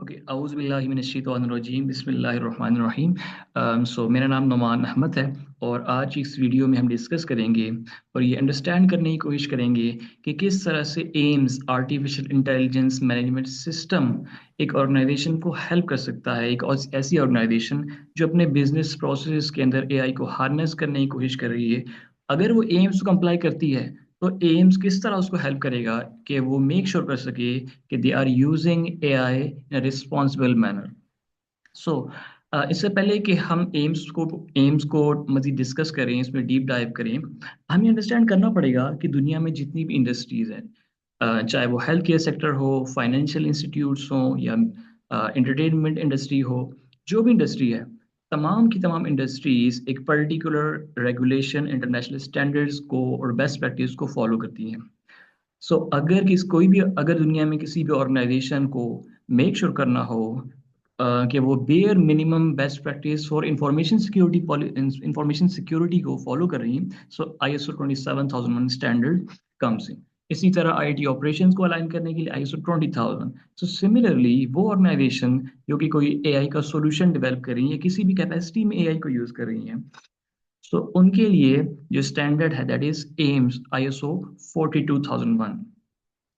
Okay, औज़ु बिल्लाहि मिनश शैतानिर रजीम, बिस्मिल्लाहिर रहमानिर रहीम। सो मेरा नाम नोमान अहमद है और आज इस वीडियो में हम डिस्कस करेंगे और ये अंडरस्टैंड करने की कोशिश करेंगे कि किस तरह से AIIMS artificial intelligence management system एक ऑर्गेनाइजेशन को हेल्प कर सकता है। एक ऐसी ऑर्गेनाइजेशन जो अपने बिजनेस प्रोसेस के अंदर एआई को हार्नेस करने की कोशिश कर रही है, अगर वो एम्स को कंप्लाई करती है तो एम्स किस तरह उसको हेल्प करेगा कि वो मेक श्योर कर सके कि they are using AI in responsible manner. So इससे पहले कि हम एम्स को मज़ीद डिस्कस करें, इसमें डीप डाइव करें, हमें अंडरस्टैंड करना पड़ेगा कि दुनिया में जितनी भी इंडस्ट्रीज हैं, चाहे वो हेल्थ केयर सेक्टर हो, फाइनेंशियल इंस्टीट्यूट्स हो या एंटरटेनमेंट इंडस्ट्री हो, जो भी इंडस्ट्री है, तमाम की तमाम इंडस्ट्रीज एक पर्टिकुलर रेगुलेशन, इंटरनेशनल स्टैंडर्ड्स को और बेस्ट प्रैक्टिस को फॉलो करती हैं। सो अगर दुनिया में किसी भी ऑर्गेनाइजेशन को मेक श्योर करना हो कि वो bare minimum best practice for information security को फॉलो कर रही हैं, सो ISO 27001 स्टैंडर्ड कम्स इन। इसी तरह आईटी ऑपरेशंस को अलाइन करने के लिए ISO 20000। सो सिमिलरली वो ऑर्गेनाइजेशन जो कि कोई एआई का सॉल्यूशन डेवलप कर रही है, किसी भी कैपेसिटी में एआई को यूज कर रही है, सो उनके लिए जो स्टैंडर्ड है that is AIIMS ISO 42001।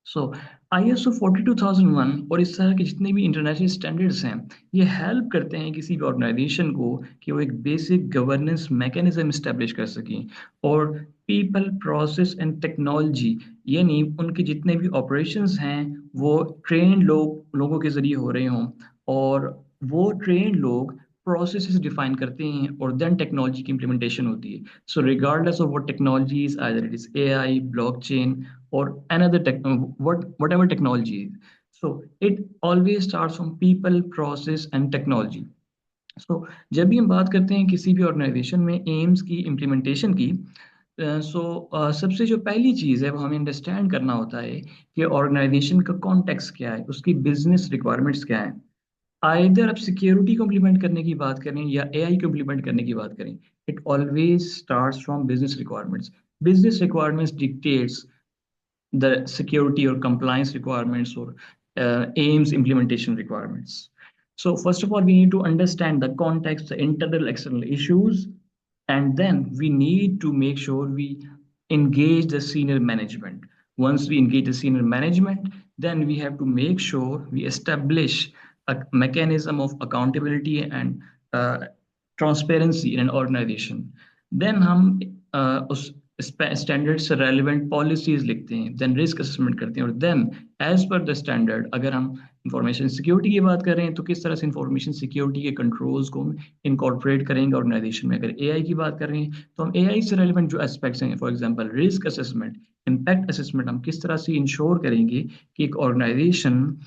So ISO 42001 और इस तरह के जितने भी इंटरनेशनल स्टैंडर्ड्स हैं, ये हेल्प करते हैं किसी भी ऑर्गेनाइजेशन को कि वो एक बेसिक गवर्नेंस मैकेनिज्म इस्टेब्लिश कर सकें। और पीपल, प्रोसेस एंड टेक्नोलॉजी, यानी उनके जितने भी ऑपरेशंस हैं वो ट्रेन लोगों के जरिए हो रहे हों, और वो ट्रेन लोग प्रोसेसेस डिफाइन करते हैं और देन टेक्नोलॉजी की इम्प्लीमेंटेशन होती है। So regardless of what technologies, either it is AI, blockchain or another whatever technology is. So it always starts from people, process and technology. So जब भी हम बात करते हैं किसी भी ऑर्गेनाइजेशन में एम्स की इम्प्लीमेंटेशन की, सबसे जो पहली चीज़ है वो हमें अंडरस्टैंड करना होता है कि ऑर्गेनाइजेशन का कॉन्टेक्स्ट क्या है, उसकी बिजनेस रिक्वायरमेंट्स क्या है। आइदर आप सिक्योरिटी को इम्प्लीमेंट करने की बात करें या एआई को इम्प्लीमेंट करने की बात करें, it always starts from business requirements. Business requirements dictates the security or compliance requirements or AIMS implementation requirements. So first of all, we need to understand the context, the internal, external issues, and then we need to make sure we engage the senior management. Once we engage the senior management, then we have to make sure we establish a mechanism of accountability and transparency in an organization. Then हम उस standard से relevant policies लिखते हैं, then risk assessment करते हैं, और then as per the standard अगर हम इंफॉर्मेशन सिक्योरिटी की बात कर रहे हैं तो किस तरह से इंफॉर्मेशन सिक्योरिटी के कंट्रोल्स को इनकॉर्पोरेट करेंगे ऑर्गेनाइजेशन में। अगर एआई की बात कर रहे हैं तो हम एआई से रेलिवेंट जो एस्पेक्ट्स हैं, for example risk assessment, impact assessment, हम किस तरह से इंश्योर करेंगे कि एक ऑर्गेनाइजेशन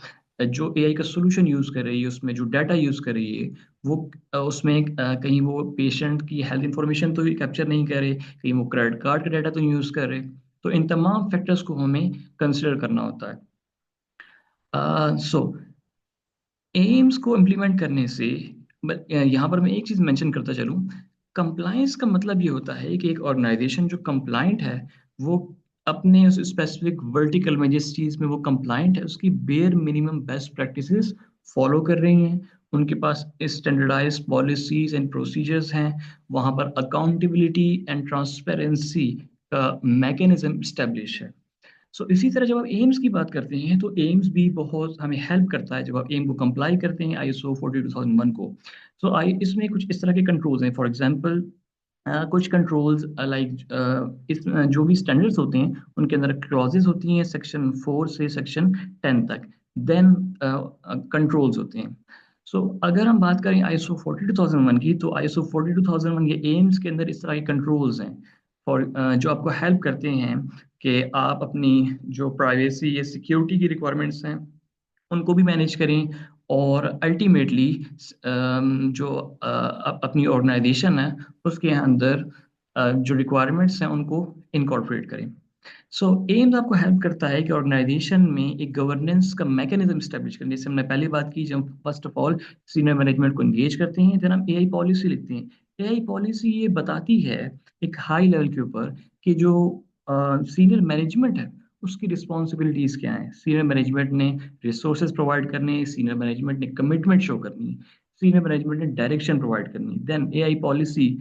जो एआई का सोल्यूशन यूज कर रही है, उसमें जो डाटा यूज कर रही है, वो उसमें कहीं वो पेशेंट की हेल्थ इंफॉर्मेशन तो कैप्चर नहीं कर रहे, कहीं वो क्रेडिट कार्ड का डाटा तो यूज कर रहे। तो इन तमाम फैक्टर्स को हमें कंसिडर करना होता है। सो एम्स को इम्प्लीमेंट करने से, यहाँ पर मैं एक चीज मेंशन करता चलूँ, कंप्लायंस का मतलब ये होता है कि एक ऑर्गेनाइजेशन जो कंप्लायंट है, वो अपने उस स्पेसिफिक वर्टिकल में, जिस चीज में वो कंप्लायंट है, उसकी bare minimum best practices follow कर रही हैं। उनके पास स्टैंडर्डाइज पॉलिसीज एंड प्रोसीजर्स हैं, वहां पर अकाउंटेबिलिटी एंड ट्रांसपेरेंसी का मैकेनिज्म स्टेब्लिश है। सो इसी तरह जब आप एम्स की बात करते हैं तो एम्स भी बहुत हमें हेल्प करता है जब आप एम को कंप्लाई करते हैं ISO 42001 को। सो आई इसमें कुछ इस तरह के कंट्रोल्स हैं, फॉर एग्जांपल कुछ कंट्रोल्स लाइक इस जो भी स्टैंडर्ड्स होते हैं उनके अंदर क्लॉजेस होती हैं सेक्शन 4 से सेक्शन 10 तक, देन कंट्रोल्स होते हैं। सो अगर हम बात करें ISO 42001 की, तो ISO 42001 ये एम्स के अंदर इस तरह के कंट्रोल्स हैं फॉर जो आपको हेल्प करते हैं कि आप अपनी जो प्राइवेसी या सिक्योरिटी की रिक्वायरमेंट्स हैं उनको भी मैनेज करें, और अल्टीमेटली जो अपनी ऑर्गेनाइजेशन है उसके अंदर जो रिक्वायरमेंट्स हैं उनको इनकॉर्पोरेट करें। सो एम्स आपको हेल्प करता है कि ऑर्गेनाइजेशन में एक गवर्नेंस का मैकेनिज्म स्टैब्लिश करने, जैसे हमने पहले बात की, जब first of all senior management को एंगेज करते हैं, देन हम एआई पॉलिसी लिखते हैं। एआई पॉलिसी ये बताती है एक हाई लेवल के ऊपर कि जो सीनियर मैनेजमेंट है उसकी रिस्पॉन्सिबिलिटीज क्या है। सीनियर मैनेजमेंट ने रिसोर्सेज प्रोवाइड करने, सीनियर मैनेजमेंट ने कमिटमेंट शो करनी, सीनियर मैनेजमेंट ने डायरेक्शन प्रोवाइड करनी। देन एआई पॉलिसी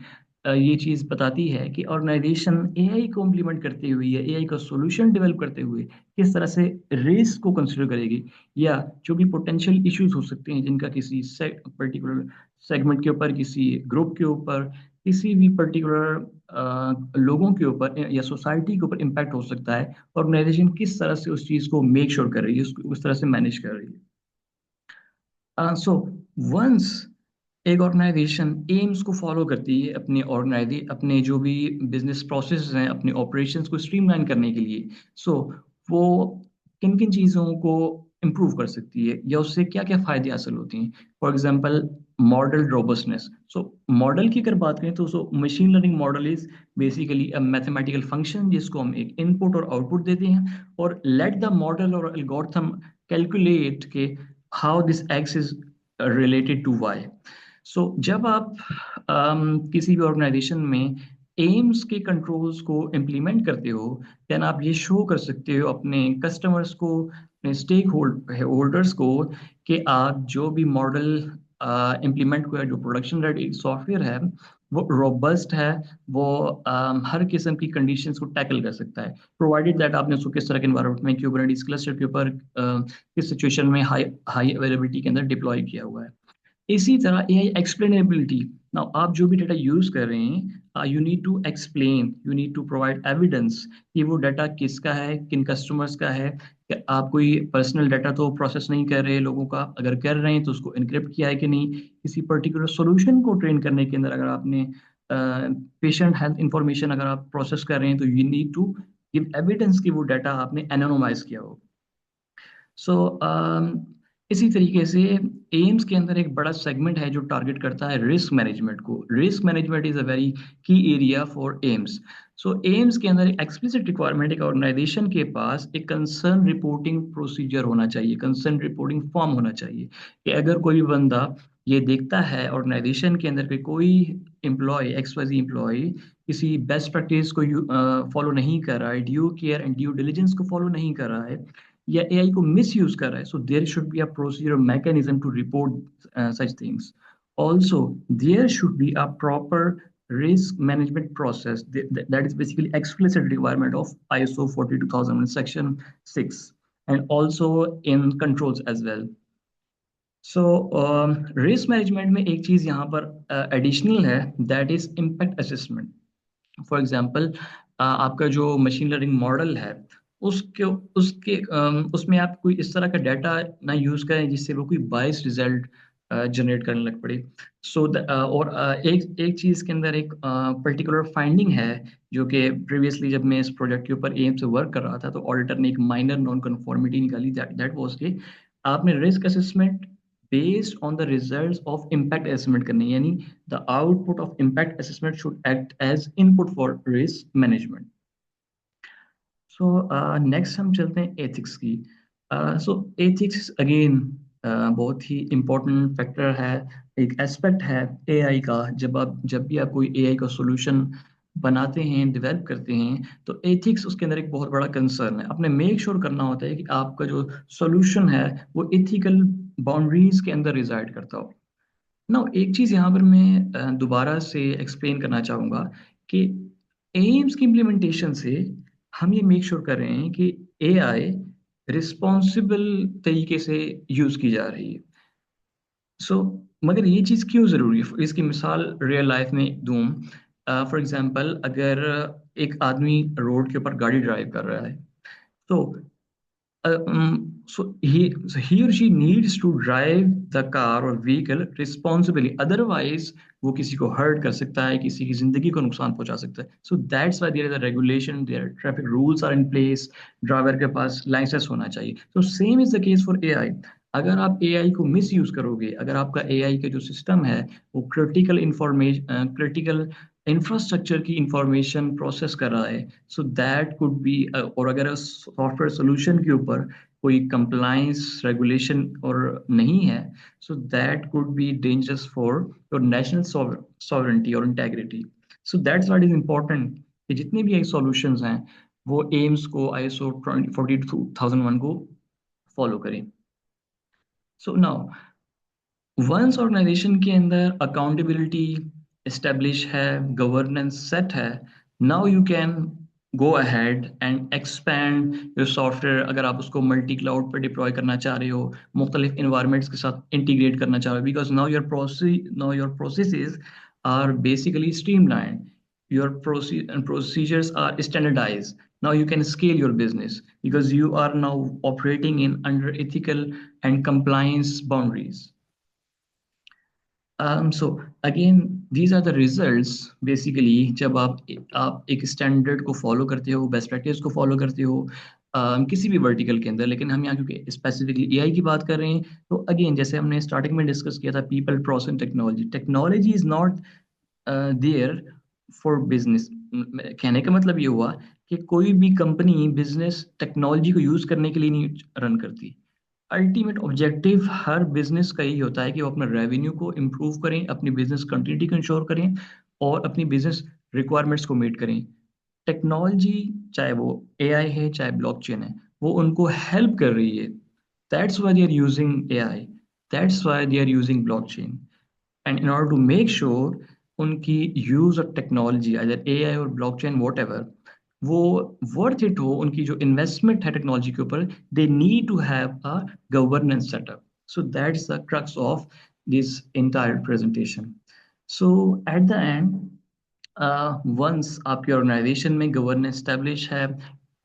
ये चीज़ बताती है कि ऑर्गेनाइजेशन एआई को इम्प्लीमेंट करते हुए या एआई का सॉल्यूशन डेवलप करते हुए किस तरह से रिस्क को कंसिडर करेगी, या जो भी पोटेंशियल इश्यूज हो सकते हैं जिनका किसी पर्टिकुलर सेगमेंट के ऊपर, किसी ग्रुप के ऊपर, किसी भी पर्टिकुलर लोगों के ऊपर या सोसाइटी के ऊपर इम्पैक्ट हो सकता है। ऑर्गेनाइजेशन किस तरह से उस चीज़ को मेक श्योर कर रही है, उसको उस तरह से मैनेज कर रही है। सो वंस एक ऑर्गेनाइजेशन एम्स को फॉलो करती है अपने ऑर्गेनाइजे अपने जो भी बिजनेस प्रोसेस हैं, अपने ऑपरेशंस को स्ट्रीमलाइन करने के लिए, सो वो किन किन चीज़ों को इम्प्रूव कर सकती है या उससे क्या क्या फायदे हासिल होती हैं। For example, model robustness. So model की अगर बात करें तो machine learning model is basically a mathematical function जिसको हम एक इनपुट और आउटपुट देते हैं और लेट द मॉडल और एल्गोरिथम कैलकुलेट के how this x is related to y. So जब आप किसी भी ऑर्गेनाइजेशन में एम्स के कंट्रोल्स को इम्प्लीमेंट करते हो, देन आप ये शो कर सकते हो अपने कस्टमर्स को, अपने स्टेक होल्डर्स को, कि आप जो भी मॉडल इम्प्लीमेंट हुआ, जो प्रोडक्शन रेडी सॉफ्टवेयर है, वो रोबस्ट है, वो हर किस्म की कंडीशंस को टैकल कर सकता है, प्रोवाइडेड दैट आपने उसको किस तरह के एनवायरनमेंट में, क्यूबरनेटिस क्लस्टर के ऊपर किस सिचुएशन में हाई हाई अवेलेबिलिटी के अंदर डिप्लॉय किया हुआ है। इसी तरह एआई एक्सप्लेनेबिलिटी। नाउ आप जो भी डेटा यूज कर रहे हैं, you need to explain, you need to provide evidence कि वो डाटा किसका है, किन कस्टमर्स का है, कि आप कोई पर्सनल डाटा तो प्रोसेस नहीं कर रहे लोगों का, अगर कर रहे हैं तो उसको इनक्रिप्ट किया है कि नहीं। किसी पर्टिकुलर सॉल्यूशन को ट्रेन करने के अंदर अगर आपने पेशेंट हेल्थ इंफॉर्मेशन अगर आप प्रोसेस कर रहे हैं तो you need to give evidence कि वो डाटा आपने एनोनोमाइज किया हो। सो इसी तरीके से एम्स के अंदर एक बड़ा सेगमेंट है जो टारगेट करता है रिस्क मैनेजमेंट को। Risk management is a very key area for AIMS. So AIMS के अंदर एक्सप्लिसिट रिक्वायरमेंट, एक ऑर्गेनाइजेशन के पास एक कंसर्न रिपोर्टिंग प्रोसीजर होना चाहिए, कंसर्न रिपोर्टिंग फॉर्म होना चाहिए, कि अगर कोई बंदा ये देखता है ऑर्गेनाइजेशन के अंदर कि कोई एम्प्लॉय, एक्सवाईजी एम्प्लॉय किसी बेस्ट प्रैक्टिस को फॉलो नहीं कर रहा है, due care and due diligence को फॉलो नहीं कर रहा है, या एआई को मिस यूज कर रहा है, so there should be a procedure mechanism to report such things. Also there should be a proper risk management process that is basically explicit requirement of ISO 42000 section 6, and also in controls as well. So risk management में एक चीज यहाँ पर additional है, that is impact assessment. For example, आपका जो machine learning model है, उसके उसके उसमें आप कोई इस तरह का डाटा ना यूज करें जिससे वो कोई बायस रिजल्ट जनरेट करने लग पड़े। और एक एक चीज के अंदर एक पर्टिकुलर फाइंडिंग है जो कि प्रीवियसली जब मैं इस प्रोजेक्ट के ऊपर एम से वर्क कर रहा था तो ऑडिटर ने एक माइनर नॉन कन्फॉर्मिटी निकाली, दैट दैट वाज कि आपने risk assessment based on the results of impact assessment करनी है, यानी the output of impact assessment should act as input for risk management. Next हम चलते हैं एथिक्स की। सो एथिक्स अगेन बहुत ही इम्पोर्टेंट फैक्टर है, एक एस्पेक्ट है एआई का। जब भी आप कोई एआई का सॉल्यूशन बनाते हैं, डेवलप करते हैं, तो एथिक्स उसके अंदर एक बहुत बड़ा कंसर्न है। आपने मेक श्योर करना होता है कि आपका जो सॉल्यूशन है वो एथिकल बाउंड्रीज के अंदर रिजाइड करता हो ना। एक चीज यहाँ पर मैं दोबारा से एक्सप्लेन करना चाहूंगा कि एम्स की इम्प्लीमेंटेशन से हम ये मेक श्योर कर रहे हैं कि एआई रिस्पॉन्सिबल तरीके से यूज की जा रही है। मगर ये चीज क्यों जरूरी है, इसकी मिसाल रियल लाइफ में दूं। फॉर एग्जांपल, अगर एक आदमी रोड के ऊपर गाड़ी ड्राइव कर रहा है, तो he or she needs to drive the car or vehicle responsibly, otherwise वो किसी को हर्ट कर सकता है, किसी की जिंदगी को नुकसान पहुंचा सकता है। So that's why there is a regulation, there traffic rules are in place, driver के पास लाइसेंस होना चाहिए। तो same is the case for AI. अगर आप एआई को मिस यूज करोगे, अगर आपका एआई का जो सिस्टम है वो क्रिटिकल इंफ्रास्ट्रक्चर की इंफॉर्मेशन प्रोसेस कर रहा है, सो दैट कुड बी, और अगर सॉफ्टवेयर सोल्यूशन के ऊपर कोई कंप्लाइंस रेगुलेशन और नहीं है, so that could be dangerous for your national sovereignty और integrity. So that's what is important कि जितने भी सॉल्यूशंस हैं वो एम्स को, आईएसओ 42001 को फॉलो करें। सो नाउ वंस ऑर्गेनाइजेशन के अंदर अकाउंटेबिलिटी एस्टेब्लिश है, गवर्नेंस सेट है, now you can go ahead and expand your software. अगर आप उसको मल्टी क्लाउड पर डिप्लॉय करना चाह रहे हो, मुख्तलिफ इन्वायरमेंट्स के साथ इंटीग्रेट करना चाह रहे हो, because now your processes are basically streamlined, your procedures are standardized. Now you can scale your business because you are now operating in under ethical and compliance boundaries. So again, these are the results basically जब आप एक standard को follow करते हो, best practice को follow करते हो, किसी भी वर्टिकल के अंदर। लेकिन हम यहाँ क्योंकि स्पेसिफिकली एआई की बात कर रहे हैं, तो अगेन जैसे हमने स्टार्टिंग में डिस्कस किया था, people process technology, technology is not there for business. कहने का मतलब ये हुआ कि कोई भी कंपनी बिजनेस टेक्नोलॉजी को यूज करने के लिए नहीं रन करती। अल्टीमेट ऑब्जेक्टिव हर बिजनेस का यही होता है कि वो अपने रेवेन्यू को इम्प्रूव करें, अपनी बिजनेस कंटिन्यूटी को इंश्योर करें और अपनी बिजनेस रिक्वायरमेंट्स को मीट करें। टेक्नोलॉजी, चाहे वो एआई है चाहे ब्लॉकचेन है, वो उनको हेल्प कर रही है। That's why they are using AI, that's why they are using blockchain. And in order to make sure उनकी यूज ऑफ टेक्नोलॉजी अगर एआई और ब्लॉकचेन वॉट एवर वो वर्थ इट हो, उनकी जो इन्वेस्टमेंट है टेक्नोलॉजी के ऊपर, they need to have a governance setup. So that's the crux of this entire presentation. So at the end, once आपकी ऑर्गेनाइजेशन में गवर्नेंस स्टैब्लिश है,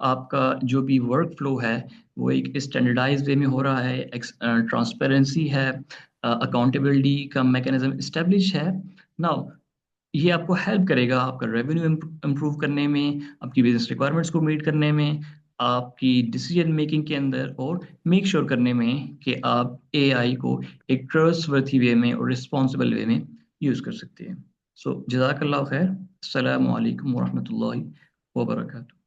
आपका जो भी वर्क फ्लो है वो एक स्टैंडर्डाइज वे में हो रहा है, ट्रांसपेरेंसी है, अकाउंटेबिलिटी का मैकेनिज्म इस्टेब्लिश है, नाउ ये आपको हेल्प करेगा आपका रेवेन्यू इम्प्रूव करने में, आपकी बिजनेस रिक्वायरमेंट्स को मीट करने में, आपकी डिसीजन मेकिंग के अंदर, और मेक श्योर करने में कि आप एआई को एक ट्रस्टवर्थी वे में और रिस्पॉन्सिबल वे में यूज कर सकते हैं। सो जज़ाकल्लाह खैर। अस्सलामु अलैकुम वरहमतुल्लाहि वबरकातुहू।